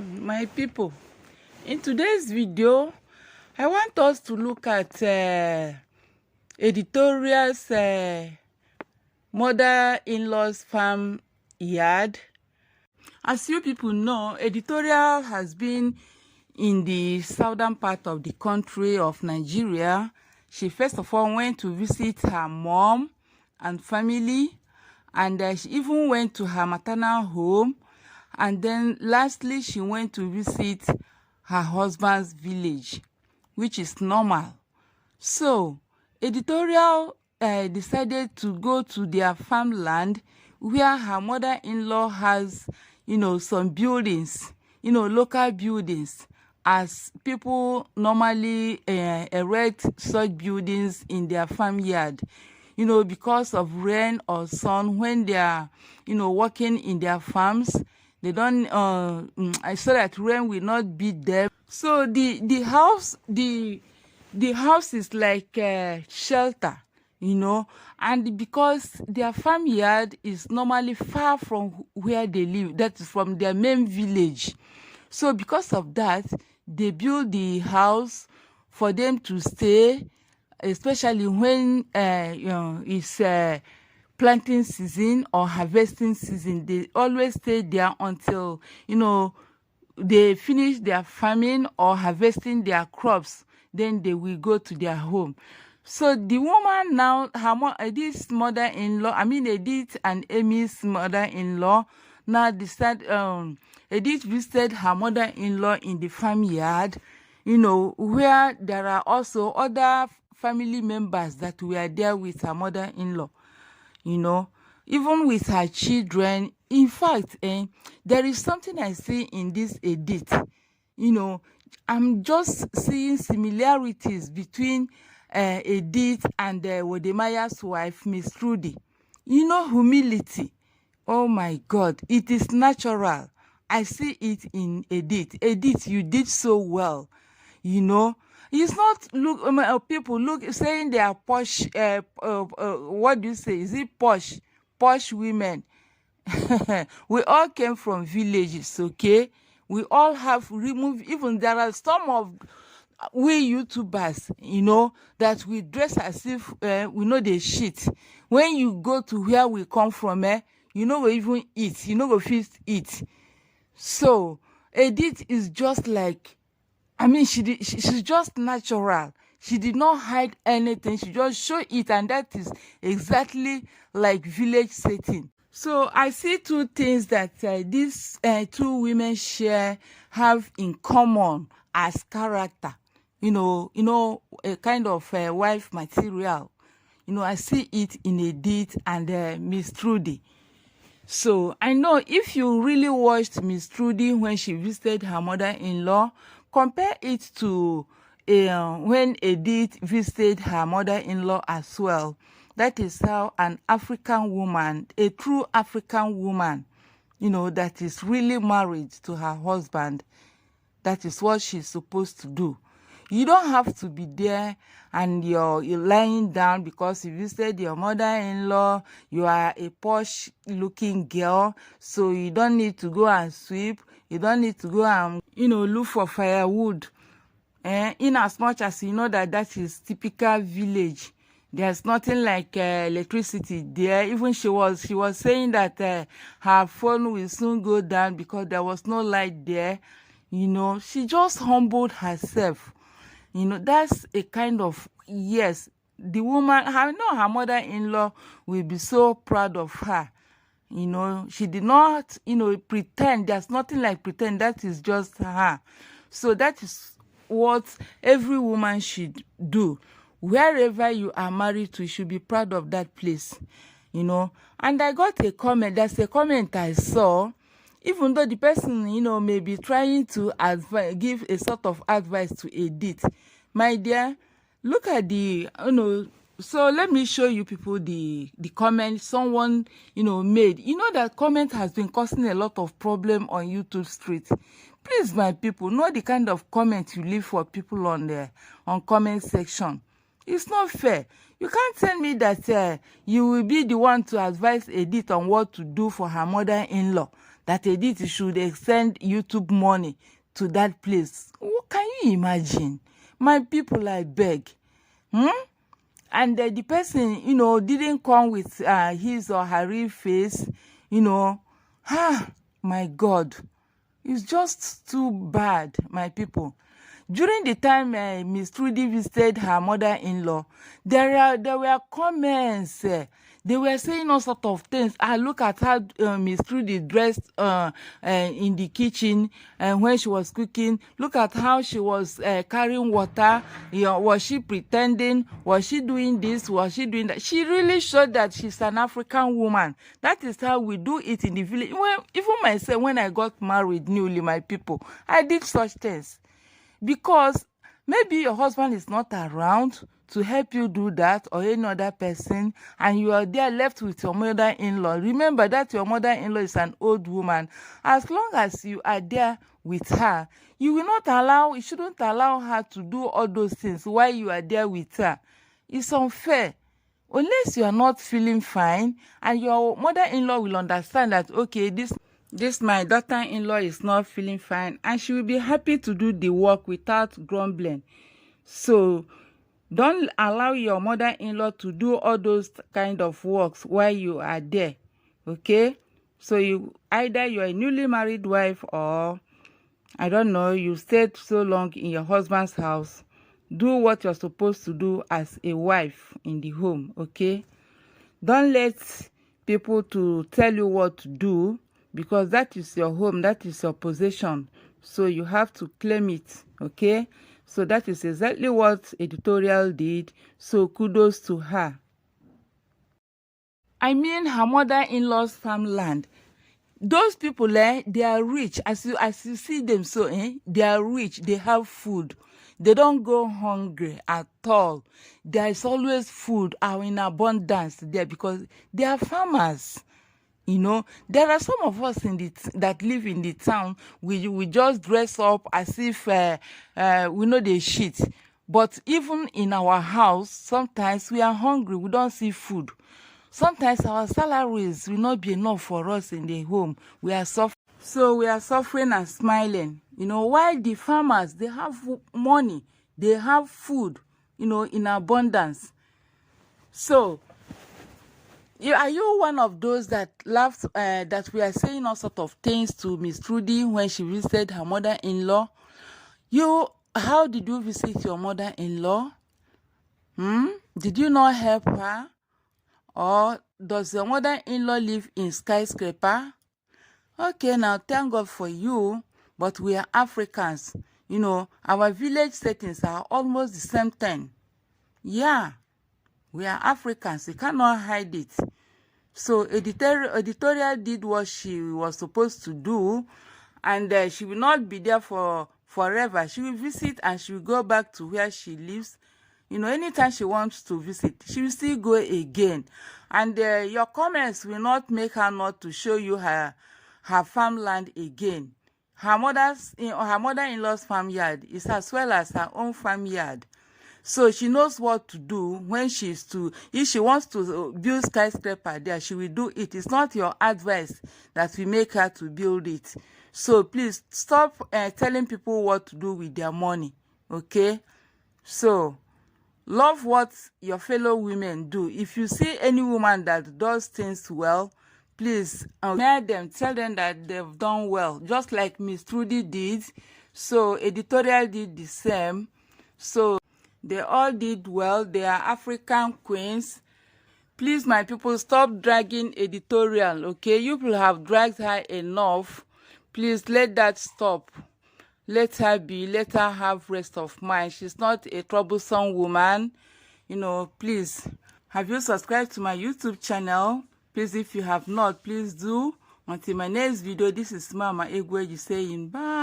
My people, in today's video I want us to look at editorial's mother-in-law's farm yard. As you people know, editorial has been in the southern part of the country of Nigeria. She first of all went to visit her mom and family, and she even went to her maternal home, and then lastly she went to visit her husband's village, which is normal. So editorial decided to go to their farmland where her mother-in-law has some buildings, local buildings, as people normally erect such buildings in their farmyard, because of rain or sun. When they are working in their farms, they don't so that rain will not beat them. So the house is like shelter, and because their farmyard is normally far from where they live, that is from their main village. So because of that, they build the house for them to stay, especially when it's planting season or harvesting season. They always stay there until they finish their farming or harvesting their crops. Then they will go to their home. So the woman now, this mother-in-law, Edith and Amy's mother-in-law, now decided, Edith visited her mother-in-law in the farmyard, where there are also other family members that were there with her mother-in-law, even with her children. In fact, there is something I see in this Edith. I'm just seeing similarities between Edith and Wodemaya's wife, Miss Trudy. Humility. Oh my God, it is natural. I see it in Edith. Edith, you did so well. It's not people saying they are posh. What do you say? Is it posh? Posh women. We all came from villages, okay? We all have removed. Even there are some of we YouTubers, that we dress as if we know the shit. When you go to where we come from, we even eat. We feast eat. So Edith is just like, she's just natural. She did not hide anything. She just showed it, and that is exactly like village setting. So I see two things that these two women have in common as character. A kind of wife material. I see it in Edith and Miss Trudy. So I know if you really watched Miss Trudy when she visited her mother-in-law, compare it to when Edith visited her mother-in-law as well. That is how an African woman, a true African woman, that is really married to her husband, that is what she's supposed to do. You don't have to be there and you're lying down because you visited your mother-in-law. You are a posh-looking girl, so you don't need to go and sweep. You don't need to go and, look for firewood. In as much as you know that is typical village. There's nothing like electricity there. Even she was saying that her phone will soon go down because there was no light there. She just humbled herself. That's a kind of, yes, the woman, I know her mother-in-law will be so proud of her. She did not, pretend. There's nothing like pretend. That is just her. So that is what every woman should do. Wherever you are married to, you should be proud of that place. And I got a comment. That's a comment I saw. Even though the person, may be trying to give a sort of advice to Edith. My dear, look at the, so let me show you people the comment someone, made. That comment has been causing a lot of problem on YouTube street. Please, my people, know the kind of comment you leave for people on comment section. It's not fair. You can't tell me that you will be the one to advise Edith on what to do for her mother-in-law. that Edith should send YouTube money to that place. What can you imagine? My people, I beg. And the person, didn't come with his or her real face, my God. It's just too bad, my people. During the time Miss Trudy visited her mother-in-law, there were comments. They were saying all sorts of things. I look at how Miss Trudy dressed in the kitchen when she was cooking. Look at how she was carrying water. Was she pretending? Was she doing this? Was she doing that? She really showed that she's an African woman. That is how we do it in the village. Even myself, when I got married newly, my people, I did such things. Because maybe your husband is not around to help you do that, or any other person, and you are there left with your mother-in-law. Remember that your mother-in-law is an old woman. As long as you are there with her, you shouldn't allow her to do all those things while you are there with her. It's unfair. Unless you are not feeling fine, and your mother-in-law will understand that, okay, this my daughter-in-law is not feeling fine, and she will be happy to do the work without grumbling. So don't allow your mother-in-law to do all those kind of works while you are there. Okay? So either you're a newly married wife, or I don't know, you stayed so long in your husband's house. Do what you're supposed to do as a wife in the home. Okay? Don't let people to tell you what to do, because that is your home, that is your possession. So you have to claim it, okay? So that is exactly what editorial did. So kudos to her. I mean, her mother-in-law's farmland. Those people, they are rich. As you see them, so they are rich. They have food. They don't go hungry at all. There is always food in abundance there, because they are farmers. There are some of us that live in the town. We just dress up as if we know the shit. But even in our house, sometimes we are hungry. We don't see food. Sometimes our salaries will not be enough for us in the home. We are suffering. So we are suffering and smiling. While the farmers, they have money, they have food, in abundance. So are you one of those that laughed, that we are saying all sorts of things to Miss Trudy when she visited her mother-in-law? How did you visit your mother-in-law? Did you not help her? Or does your mother-in-law live in skyscraper? Okay, now thank God for you, but we are Africans. Our village settings are almost the same thing. Yeah. We are Africans. You cannot hide it. So editorial did what she was supposed to do, and she will not be there forever. She will visit, and she will go back to where she lives. Anytime she wants to visit, she will still go again. And your comments will not make her not to show you her farmland again. Her mother-in-law's farmyard is as well as her own farmyard. So she knows what to do when if she wants to build skyscraper there, she will do it. It's not your advice that will make her to build it. So please stop telling people what to do with their money, okay? So love what your fellow women do. If you see any woman that does things well, please admire them, tell them that they've done well, just like Miss Trudy did. So editorial did the same. So they all did well. They are African queens. Please, my people, stop dragging editorial, okay? You people have dragged her enough. Please let that stop. Let her be. Let her have rest of mind. She's not a troublesome woman. Please. Have you subscribed to my YouTube channel? Please, if you have not, please do. Until my next video, this is Mama Egwueji saying bye.